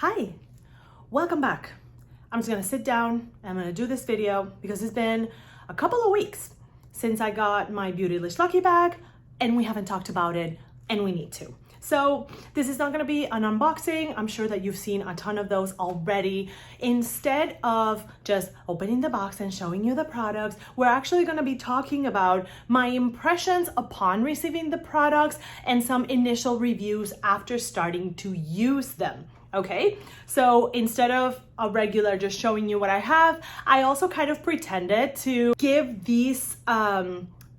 Hi, welcome back. I'm just gonna sit down and I'm gonna do this video because it's been a couple of weeks since I got my Beautylish Lucky Bag and we haven't talked about it and we need to. So this is not gonna be an unboxing. I'm sure that you've seen a ton of those already. Instead of just opening the box and showing you the products, we're actually gonna be talking about my impressions upon receiving the products and some initial reviews after starting to use them. Okay, so instead of a regular just showing you what I have, I also kind of pretended to give these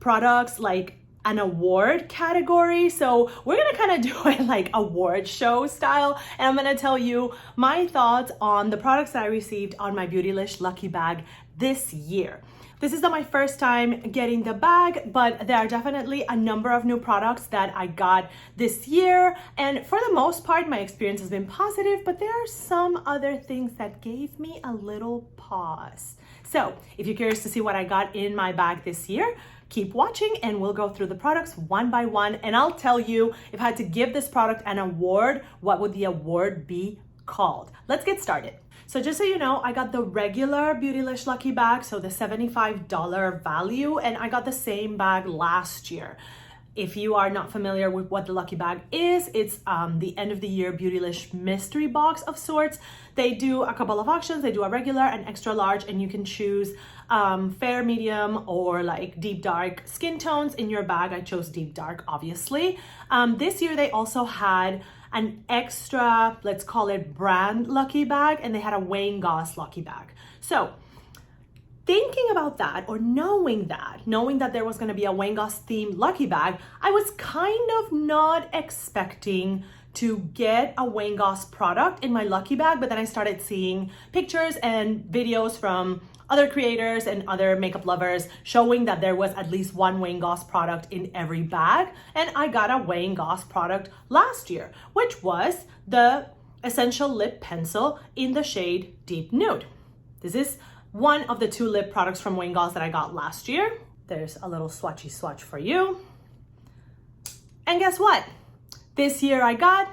products like an award category. So we're gonna kind of do it like award show style, and I'm gonna tell you my thoughts on the products that I received on my Beautylish Lucky Bag this year. This is not my first time getting the bag, but there are definitely a number of new products that I got this year. And for the most part, my experience has been positive, but there are some other things that gave me a little pause. So if you're curious to see what I got in my bag this year, keep watching and we'll go through the products one by one. And I'll tell you, if I had to give this product an award, what would the award be called? Let's get started. So just so you know, I got the regular Beautylish Lucky Bag, so the $75 value, and I got the same bag last year. If you are not familiar with what the Lucky Bag is, it's the end of the year Beautylish mystery box of sorts. They do a couple of auctions. They do a regular and extra large, and you can choose fair, medium, or like deep dark skin tones in your bag. I chose deep dark, obviously. This year they also had an extra, let's call it brand Lucky Bag, and they had a Wayne Goss Lucky Bag. So thinking about that, or knowing that there was gonna be a Wayne Goss themed Lucky Bag, I was kind of not expecting to get a Wayne Goss product in my Lucky Bag, but then I started seeing pictures and videos from other creators and other makeup lovers showing that there was at least one Wayne Goss product in every bag. And I got a Wayne Goss product last year, which was the Essential Lip Pencil in the shade Deep Nude. This is one of the two lip products from Wayne Goss that I got last year. There's a little swatchy swatch for you. And guess what? This year I got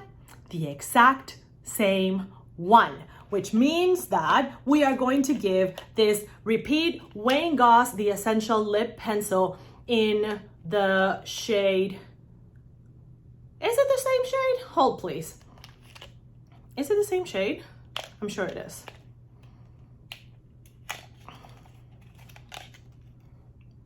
the exact same one, which means that we are going to give this repeat Wayne Goss, the Essential Lip Pencil in the shade, is it the same shade? Hold please. Is it the same shade? I'm sure it is.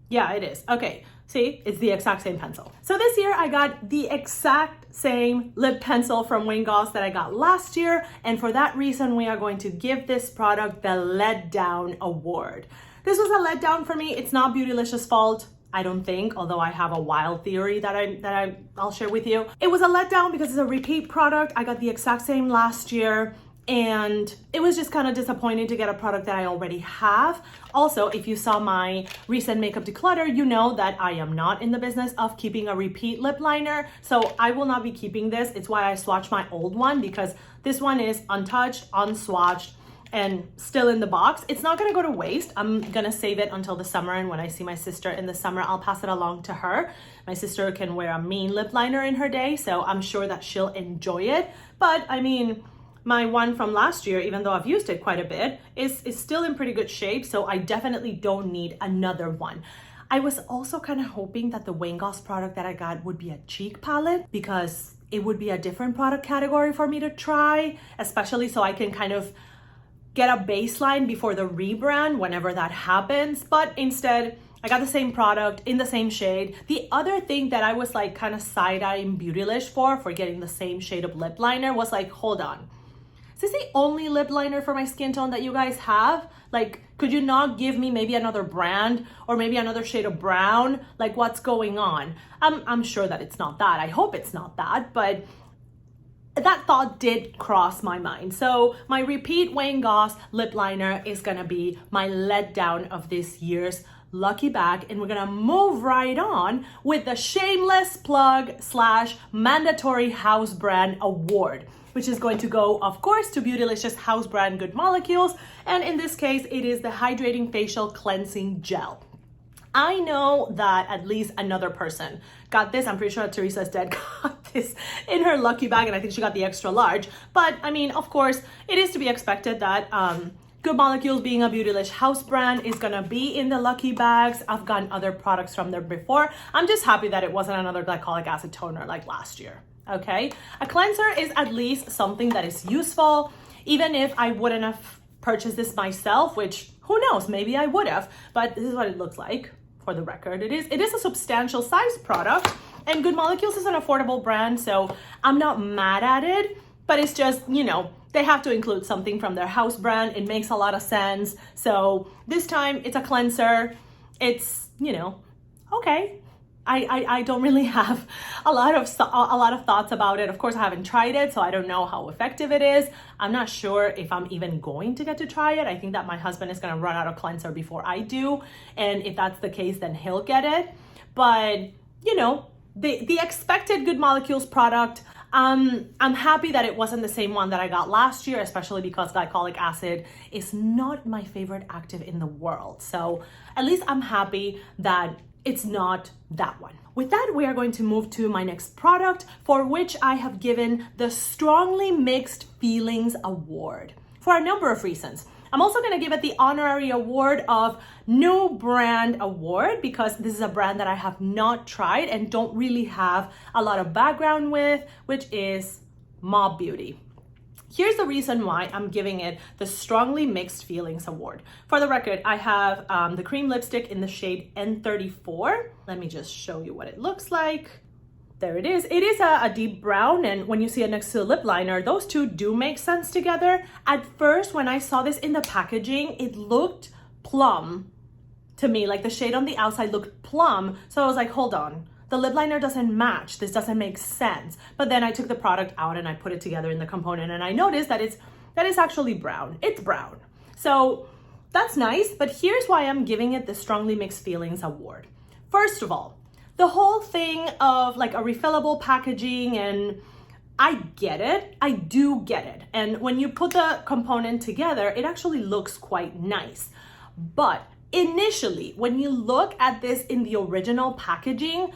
Yeah, it is. Okay, see, it's the exact same pencil. So this year I got the exact same lip pencil from Wayne Goss that I got last year, and for that reason we are going to give this product the Letdown award. This was a letdown for me. It's not Beautylish's fault, I don't think, although I have a wild theory that I'll share with you. It was a letdown because it's a repeat product. I got the exact same last year, and it was just kind of disappointing to get a product that I already have. Also, if you saw my recent makeup declutter, you know that I am not in the business of keeping a repeat lip liner, so I will not be keeping this. It's why I swatched my old one, because this one is untouched, unswatched, and still in the box. It's not gonna go to waste. I'm gonna save it until the summer, and when I see my sister in the summer, I'll pass it along to her. My sister can wear a mean lip liner in her day, so I'm sure that she'll enjoy it. But I mean, my one from last year, even though I've used it quite a bit, is still in pretty good shape, so I definitely don't need another one. I was also kind of hoping that the Wayne Goss product that I got would be a cheek palette, because it would be a different product category for me to try, especially so I can kind of get a baseline before the rebrand whenever that happens. But instead, I got the same product in the same shade. The other thing that I was like kind of side-eyeing Beautylish for getting the same shade of lip liner was like, hold on. Is this the only lip liner for my skin tone that you guys have? Like, could you not give me maybe another brand or maybe another shade of brown? Like, what's going on? I'm sure that it's not that. I hope it's not that, but that thought did cross my mind. So my repeat Wayne Goss lip liner is gonna be my letdown of this year's Lucky Bag, and we're gonna move right on with the Shameless plug / mandatory house brand award, which is going to go, of course, to Beautylish's house brand Good Molecules, and in this case, it is the Hydrating Facial Cleansing Gel. I know that at least another person got this. I'm pretty sure Teresa's dead got this in her lucky bag, and I think she got the extra large. But I mean, of course, it is to be expected that Good Molecules, being a Beautylish house brand, is gonna be in the lucky bags. I've gotten other products from there before. I'm just happy that it wasn't another glycolic acid toner like last year, okay? A cleanser is at least something that is useful, even if I wouldn't have purchased this myself, which who knows, maybe I would have, but this is what it looks like. For the record, it is a substantial size product, and Good Molecules is an affordable brand, so I'm not mad at it, but it's just, you know, they have to include something from their house brand. It makes a lot of sense. So this time it's a cleanser. It's, you know, okay. I don't really have a lot of thoughts about it. Of course, I haven't tried it, so I don't know how effective it is. I'm not sure if I'm even going to get to try it. I think that my husband is gonna run out of cleanser before I do, and if that's the case, then he'll get it. But you know, the expected Good Molecules product. I'm happy that it wasn't the same one that I got last year, especially because glycolic acid is not my favorite active in the world. So at least I'm happy that it's not that one. With that, we are going to move to my next product, for which I have given the Strongly Mixed Feelings Award for a number of reasons. I'm also gonna give it the honorary award of New Brand Award, because this is a brand that I have not tried and don't really have a lot of background with, which is Mob Beauty. Here's the reason why I'm giving it the Strongly Mixed Feelings Award. For the record, I have the cream lipstick in the shade N34. Let me just show you what it looks like. There it is. It is a deep brown, and when you see it next to the lip liner, those two do make sense together. At first, when I saw this in the packaging, it looked plum to me, like the shade on the outside looked plum. So I was like, hold on. The lip liner doesn't match. This doesn't make sense. But then I took the product out and I put it together in the component, and I noticed that it's actually brown. It's brown. So that's nice, but here's why I'm giving it the Strongly Mixed Feelings Award. First of all, the whole thing of like a refillable packaging, and I get it. I do get it. And when you put the component together, it actually looks quite nice. But initially, when you look at this in the original packaging,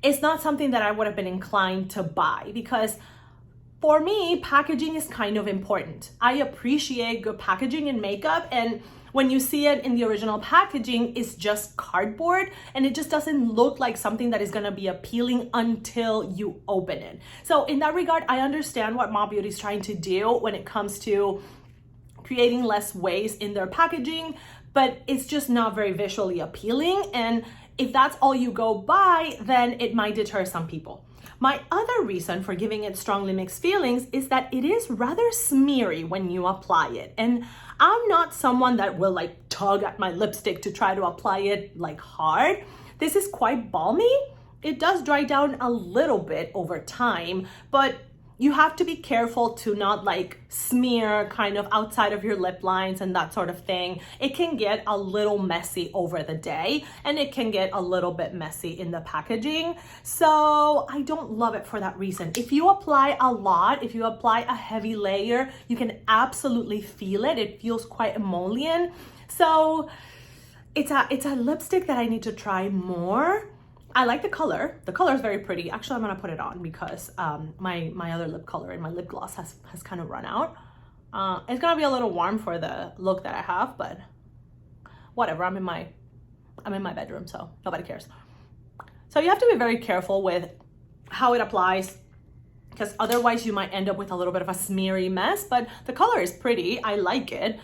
it's not something that I would have been inclined to buy, because for me, packaging is kind of important. I appreciate good packaging in makeup, and when you see it in the original packaging, it's just cardboard, and it just doesn't look like something that is gonna be appealing until you open it. So in that regard, I understand what Mob Beauty is trying to do when it comes to creating less waste in their packaging, but it's just not very visually appealing. And if that's all you go by, then it might deter some people. My other reason for giving it Strongly Mixed Feelings is that it is rather smeary when you apply it. And I'm not someone that will like tug at my lipstick to try to apply it like hard. This is quite balmy. It does dry down a little bit over time, but you have to be careful to not like smear kind of outside of your lip lines and that sort of thing. It can get a little messy over the day, and it can get a little bit messy in the packaging. So I don't love it for that reason. If you apply a lot, if you apply a heavy layer, you can absolutely feel it. It feels quite emollient. So it's a lipstick that I need to try more. I like the color. The color is very pretty. Actually, I'm gonna put it on because my other lip color in my lip gloss has kind of run out. It's gonna be a little warm for the look that I have, but whatever. I'm in my bedroom, so nobody cares. So you have to be very careful with how it applies, because otherwise you might end up with a little bit of a smeary mess. But the color is pretty. I like it.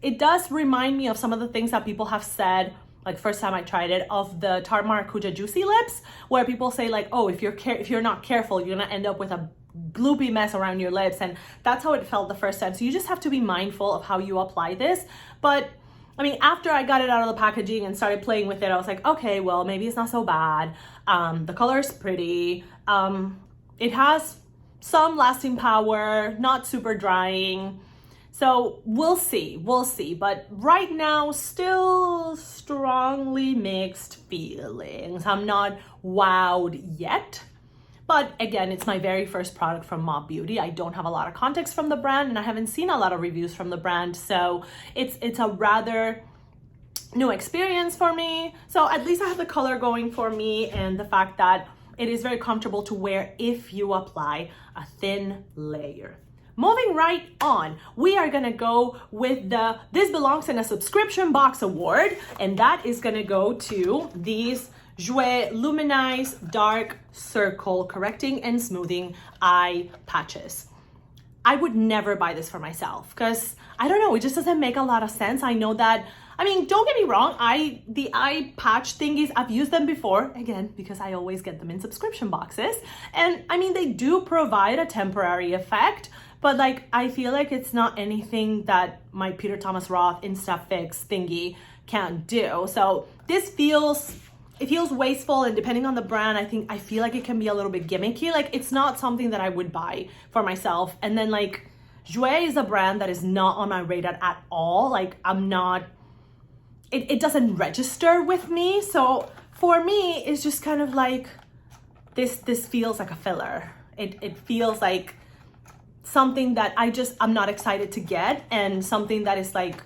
It does remind me of some of the things that people have said, like first time I tried it, of the Tarte Maracuja Juicy Lips, where people say like, oh, if you're not careful, you're gonna end up with a gloopy mess around your lips. And that's how it felt the first time. So you just have to be mindful of how you apply this. But I mean, after I got it out of the packaging and started playing with it, I was like, okay, well, maybe it's not so bad. The color is pretty. It has some lasting power, not super drying. So we'll see. But right now, still strongly mixed feelings. I'm not wowed yet. But again, it's my very first product from Mob Beauty. I don't have a lot of context from the brand, and I haven't seen a lot of reviews from the brand. So it's a rather new experience for me. So at least I have the color going for me, and the fact that it is very comfortable to wear if you apply a thin layer. Moving right on, we are gonna go with the This Belongs in a Subscription Box award, and that is gonna go to these Jouer Luminize Dark Circle Correcting and Smoothing Eye Patches. I would never buy this for myself because I don't know, it just doesn't make a lot of sense. I know that, I mean, don't get me wrong, the eye patch thingies, I've used them before, again, because I always get them in subscription boxes. And I mean, they do provide a temporary effect, but like, I feel like it's not anything that my Peter Thomas Roth InstaFix thingy can't do. So this feels, it feels wasteful, and depending on the brand, I feel like it can be a little bit gimmicky. Like, it's not something that I would buy for myself. And then like, Jouer is a brand that is not on my radar at all. Like, I'm not, it doesn't register with me. So for me, it's just kind of like, this feels like a filler. It feels like something that I'm not excited to get, and something that is like,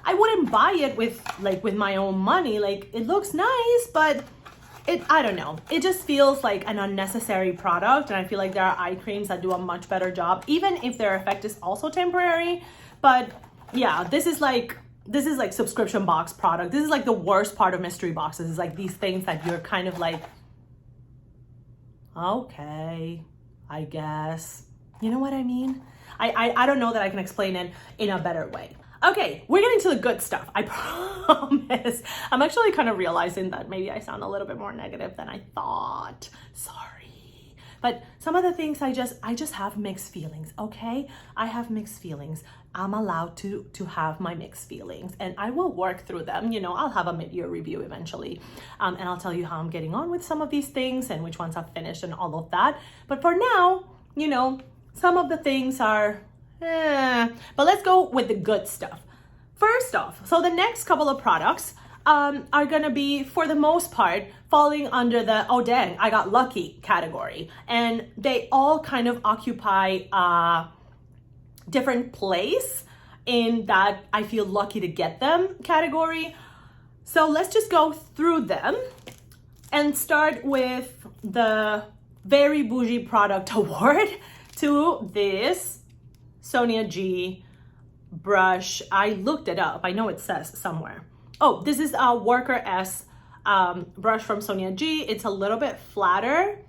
I wouldn't buy it with my own money. Like, it looks nice, but I don't know. It just feels like an unnecessary product. And I feel like there are eye creams that do a much better job, even if their effect is also temporary. But yeah, this is like subscription box product. This is like the worst part of mystery boxes, is like these things that you're kind of like, okay, I guess. You know what I mean? I don't know that I can explain it in a better way. Okay, we're getting to the good stuff, I promise. I'm actually kind of realizing that maybe I sound a little bit more negative than I thought. Sorry. But some of the things I just have mixed feelings, okay? I have mixed feelings. I'm allowed to have my mixed feelings, and I will work through them. You know, I'll have a mid-year review eventually, and I'll tell you how I'm getting on with some of these things and which ones I've finished and all of that. But for now, you know, some of the things are, but let's go with the good stuff. First off, so the next couple of products are gonna be, for the most part, falling under the, oh dang, I got lucky category. And they all kind of occupy a different place in that I feel lucky to get them category. So let's just go through them and start with the Very Bougie Product Award to this Sonia G brush. I looked it up. I know it says somewhere. Oh, this is a Worker S brush from Sonia G. It's a little bit flatter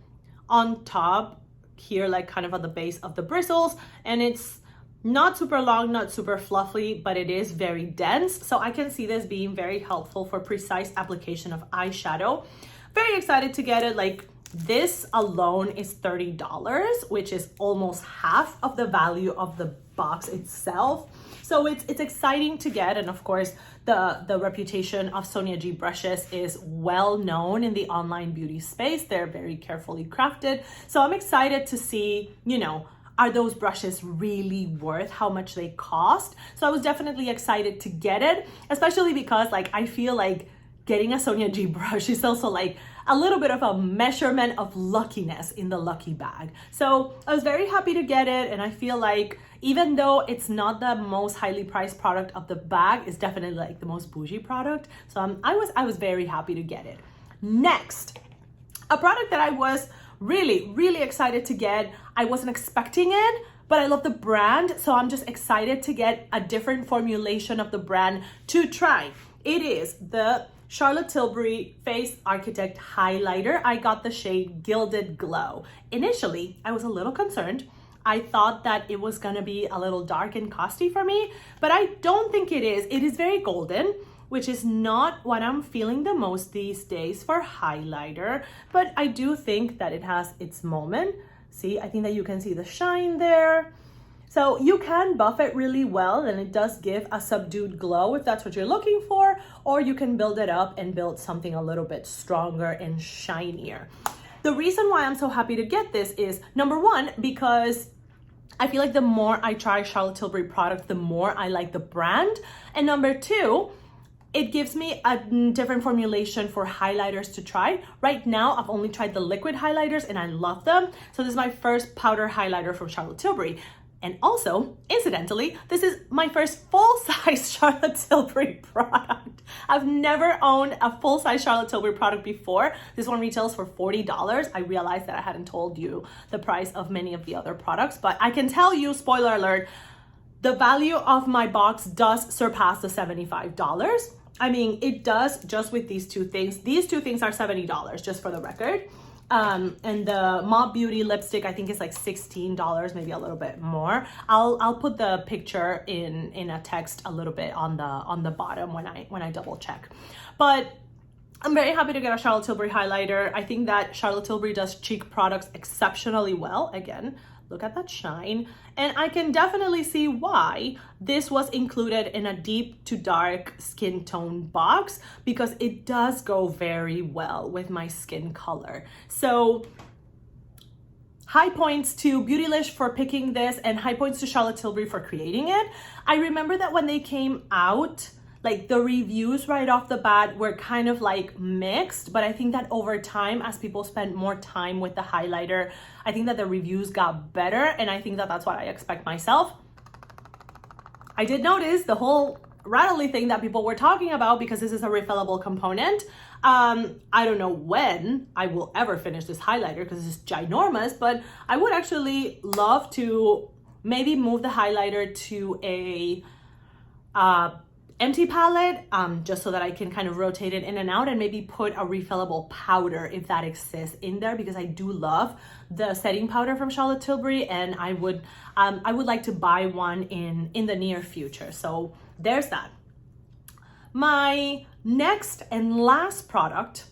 on top here, like kind of at the base of the bristles. And it's not super long, not super fluffy, but it is very dense. So I can see this being very helpful for precise application of eyeshadow. Very excited to get it. Like, this alone is $30, which is almost half of the value of the box itself. So it's exciting to get. And of course, the reputation of Sonia G brushes is well known in the online beauty space. They're very carefully crafted. So I'm excited to see, you know, are those brushes really worth how much they cost? So I was definitely excited to get it, especially because like, I feel like getting a Sonia G brush is also like a little bit of a measurement of luckiness in the lucky bag. So I was very happy to get it, and I feel like even though it's not the most highly priced product of the bag, it's definitely like the most bougie product. So I was very happy to get it. Next, a product that I was really excited to get. I wasn't expecting it, but I love the brand, so I'm just excited to get a different formulation of the brand to try. It is the Charlotte Tilbury Face Architect Highlighter. I got the shade Gilded Glow. Initially, I was a little concerned. I thought that it was gonna be a little dark and costly for me, but I don't think it is. It is very golden, which is not what I'm feeling the most these days for highlighter, but I do think that it has its moment. See, I think that you can see the shine there. So you can buff it really well, and it does give a subdued glow if that's what you're looking for, or you can build it up and build something a little bit stronger and shinier. The reason why I'm so happy to get this is, number one, because I feel like the more I try Charlotte Tilbury product, the more I like the brand. And number two, it gives me a different formulation for highlighters to try. Right now, I've only tried the liquid highlighters and I love them. So this is my first powder highlighter from Charlotte Tilbury. And also, incidentally, this is my first full-size Charlotte Tilbury product. I've never owned a full-size Charlotte Tilbury product before. This one retails for $40. I realized that I hadn't told you the price of many of the other products, but I can tell you, spoiler alert, the value of my box does surpass the $75. I mean, it does just with these two things. These two things are $70, just for the record. And the Mob Beauty lipstick, I think is like $16, maybe a little bit more. I'll put the picture in a text a little bit on the bottom when I double check. But I'm very happy to get a Charlotte Tilbury highlighter. I think that Charlotte Tilbury does cheek products exceptionally well. Again, look at that shine. And I can definitely see why this was included in a deep to dark skin tone box, because it does go very well with my skin color. So high points to Beautylish for picking this, and high points to Charlotte Tilbury for creating it. I remember that when they came out, like the reviews right off the bat were kind of like mixed, but I think that over time, as people spent more time with the highlighter, I think that the reviews got better, and I think that that's what I expect myself. I did notice the whole rattly thing that people were talking about, because this is a refillable component. I don't know when I will ever finish this highlighter because it's ginormous, but I would actually love to maybe move the highlighter to a empty palette, just so that I can kind of rotate it in and out, and maybe put a refillable powder if that exists in there, because I do love the setting powder from Charlotte Tilbury, and I would like to buy one in the near future. So there's that. My next and last product,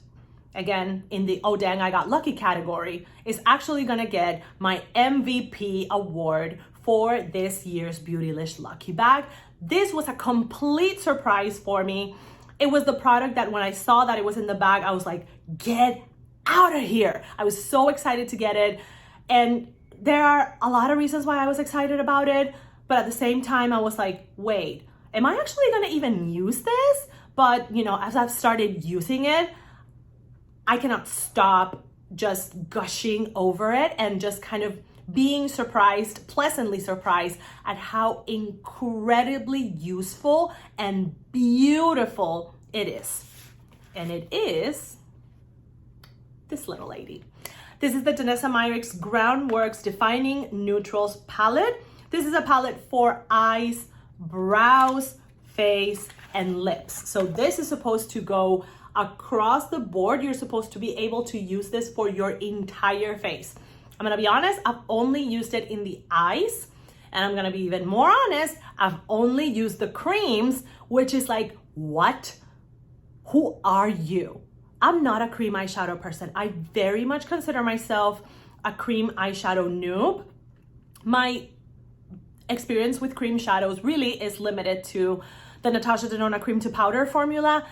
again in the oh dang I got lucky category, is actually gonna get my MVP award for this year's Beautylish Lucky Bag. This was a complete surprise for me. It was the product that when I saw that it was in the bag, I was like, get out of here. I was so excited to get it. And there are a lot of reasons why I was excited about it, but at the same time, I was like, wait, am I actually gonna even use this? But you know, as I've started using it, I cannot stop just gushing over it and just kind of being surprised, pleasantly surprised at how incredibly useful and beautiful it is. And it is this little lady. This is the Danessa Myricks Groundworks Defining Neutrals palette. This is a palette for eyes, brows, face, and lips. So this is supposed to go across the board. You're supposed to be able to use this for your entire face. I'm gonna be honest, I've only used it in the eyes, and I'm gonna be even more honest, I've only used the creams, which is like, what? Who are you? I'm not a cream eyeshadow person. I very much consider myself a cream eyeshadow noob. My experience with cream shadows really is limited to the Natasha Denona cream to powder formula.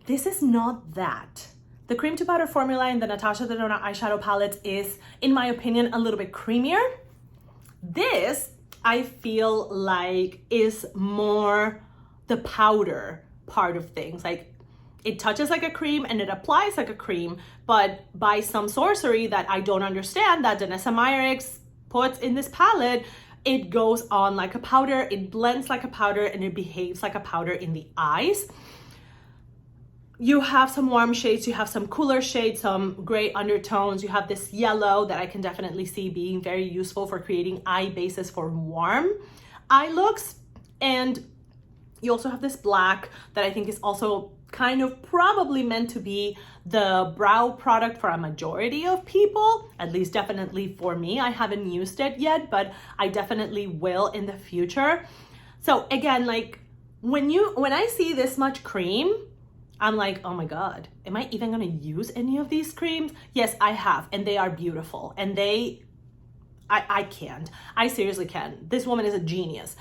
This is not that. The cream to powder formula in the Natasha Denona eyeshadow palettes is, in my opinion, a little bit creamier. This, I feel like, is more the powder part of things. Like, it touches like a cream and it applies like a cream, but by some sorcery that I don't understand that Danessa Myricks puts in this palette, it goes on like a powder, it blends like a powder, and it behaves like a powder in the eyes. You have some warm shades, you have some cooler shades, some gray undertones, you have this yellow that I can definitely see being very useful for creating eye bases for warm eye looks. And you also have this black that I think is also kind of probably meant to be the brow product for a majority of people, at least definitely for me. I haven't used it yet, but I definitely will in the future. So again, like when I see this much cream, I'm like, oh my God, am I even gonna use any of these creams? Yes, I have, and they are beautiful. And I can't, I seriously can't. This woman is a genius.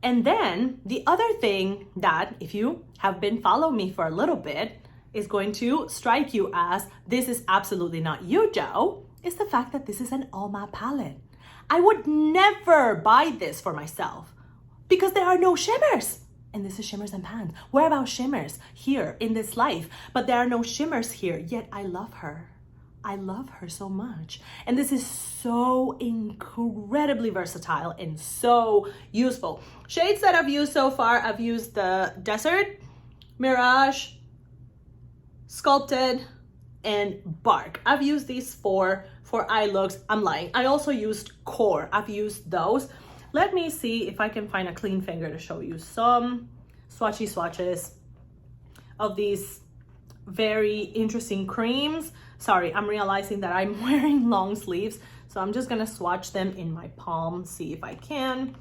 And then the other thing that, if you have been following me for a little bit, is going to strike you as, this is absolutely not you, Joe, is the fact that this is an all matte palette. I would never buy this for myself because there are no shimmers. And this is shimmers and pans. Where about shimmers here in this life? But there are no shimmers here, yet I love her. I love her so much. And this is so incredibly versatile and so useful. Shades that I've used so far, I've used the Desert, Mirage, Sculpted, and Bark. I've used these four for eye looks. I'm lying. I also used Core. I've used those. Let me see if I can find a clean finger to show you some swatches of these very interesting creams. Sorry, I'm realizing that I'm wearing long sleeves, so I'm just gonna swatch them in my palm, see if I can.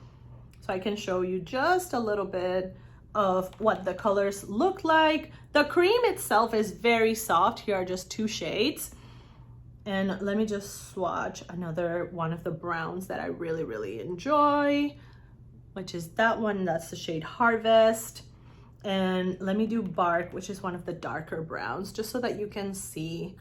So I can show you just a little bit of what the colors look like. The cream itself is very soft. Here are just 2 shades. And let me just swatch another one of the browns that I really enjoy, which is that one. That's the shade Harvest. And let me do Bark, which is one of the darker browns, just so that you can see.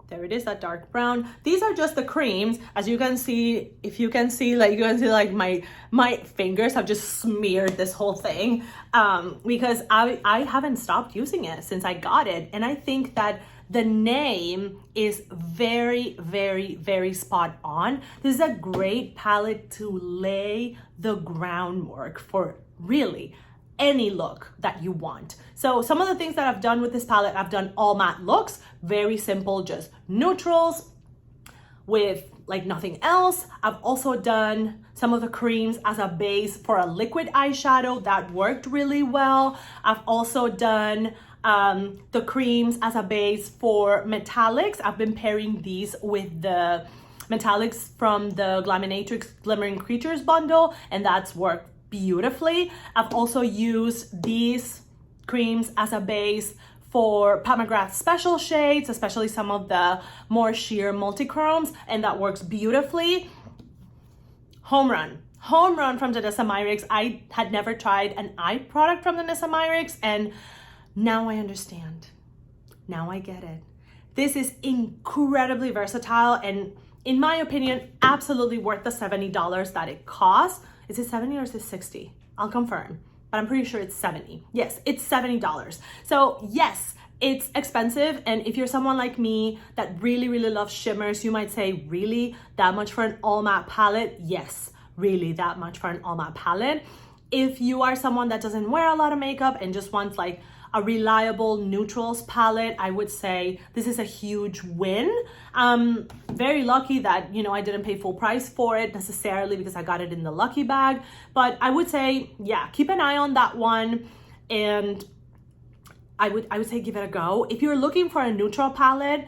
There it is, that dark brown. These are just the creams. As you can see, if you can see, like, you can see like my fingers have just smeared this whole thing because I haven't stopped using it since I got it. And I think that the name is very spot on. This is a great palette to lay the groundwork for really any look that you want. So some of the things that I've done with this palette, I've done all matte looks, very simple, just neutrals with like nothing else. I've also done some of the creams as a base for a liquid eyeshadow that worked really well. I've also done the creams as a base for metallics. I've been pairing these with the metallics from the Glaminatrix Glimmering Creatures bundle, and that's worked beautifully. I've also used these creams as a base for Pat McGrath's special shades, especially some of the more sheer multi-chromes, and that works beautifully. Home run from Danessa Myricks. I had never tried an eye product from Danessa Myricks, and now I understand. Now I get it. This is incredibly versatile, and in my opinion, absolutely worth the $70 that it costs. Is it 70 or is it 60? I'll confirm, but I'm pretty sure it's 70. Yes, it's $70. So yes, it's expensive. And if you're someone like me that really loves shimmers, you might say, really, that much for an all matte palette? Yes, really, that much for an all matte palette. If you are someone that doesn't wear a lot of makeup and just wants like a reliable neutrals palette, I would say this is a huge win. Very lucky that, you know, I didn't pay full price for it necessarily because I got it in the Lucky Bag, but I would say, yeah, keep an eye on that one. And I would say give it a go. If you're looking for a neutral palette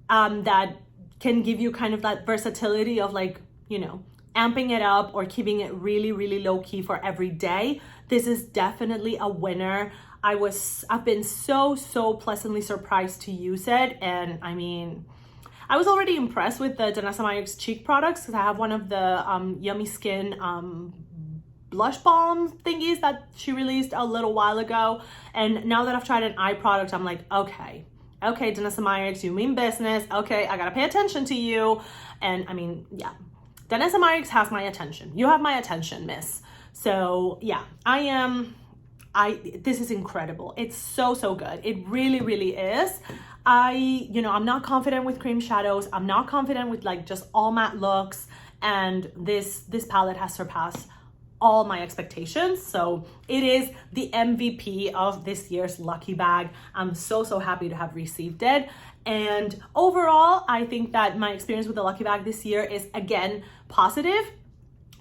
that can give you kind of that versatility of like, you know, amping it up or keeping it really low key for every day, this is definitely a winner. I've been so pleasantly surprised to use it. And I mean, I was already impressed with the Danessa Myricks cheek products because I have one of the Yummy Skin blush balm thingies that she released a little while ago. And now that I've tried an eye product, I'm like, okay, Danessa Myricks, you mean business. Okay, I gotta pay attention to you. And I mean, yeah, Danessa Myricks has my attention. You have my attention, miss. So yeah, this is incredible. It's so good. It really is. I'm not confident with cream shadows. I'm not confident with like just all matte looks. And this palette has surpassed all my expectations. So it is the MVP of this year's Lucky Bag. I'm so happy to have received it. And overall, I think that my experience with the Lucky Bag this year is, again, positive.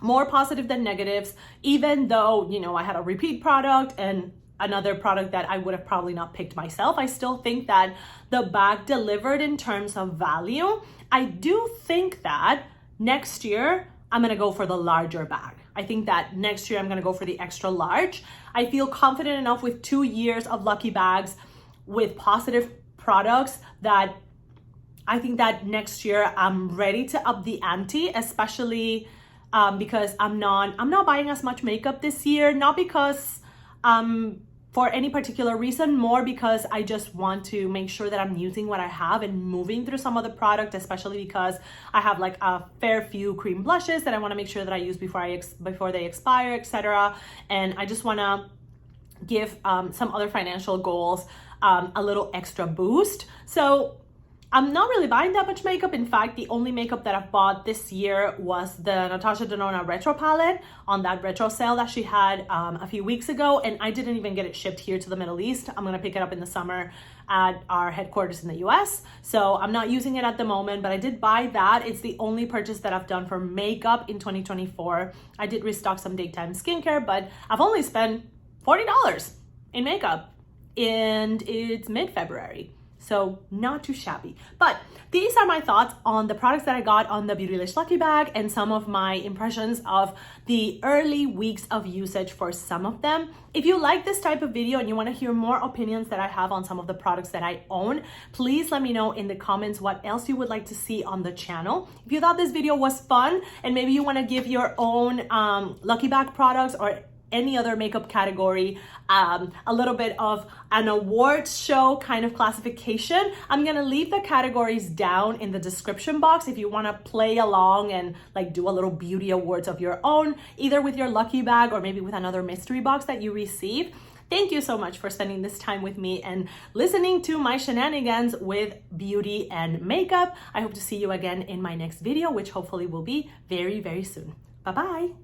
More positive than negatives, even though, you know, I had a repeat product and another product that I would have probably not picked myself. I still think that the bag delivered in terms of value. I do think that next year, I'm gonna go for the larger bag. I think that next year I'm gonna go for the extra large. I feel confident enough with 2 years of Lucky Bags with positive products that I think that next year I'm ready to up the ante, especially because I'm not buying as much makeup this year, not because for any particular reason, more because I just want to make sure that I'm using what I have and moving through some of the product, especially because I have like a fair few cream blushes that I want to make sure that I use before they expire, etc. And I just want to give some other financial goals a little extra boost. So I'm not really buying that much makeup. In fact, the only makeup that I've bought this year was the Natasha Denona Retro palette on that retro sale that she had a few weeks ago, and I didn't even get it shipped here to the Middle East. I'm gonna pick it up in the summer at our headquarters in the US. So I'm not using it at the moment, but I did buy that. It's the only purchase that I've done for makeup in 2024. I did restock some daytime skincare, but I've only spent $40 in makeup, and it's mid-February. So not too shabby. But these are my thoughts on the products that I got on the Beautylish Lucky Bag and some of my impressions of the early weeks of usage for some of them. If you like this type of video and you want to hear more opinions that I have on some of the products that I own, please let me know in the comments what else you would like to see on the channel. If you thought this video was fun and maybe you want to give your own Lucky Bag products or any other makeup category a little bit of an awards show kind of classification, I'm gonna leave the categories down in the description box if you want to play along and like do a little beauty awards of your own, either with your Lucky Bag or maybe with another mystery box that you receive. Thank you so much for spending this time with me and listening to my shenanigans with beauty and makeup. I hope to see you again in my next video, which hopefully will be very, very soon. Bye-bye.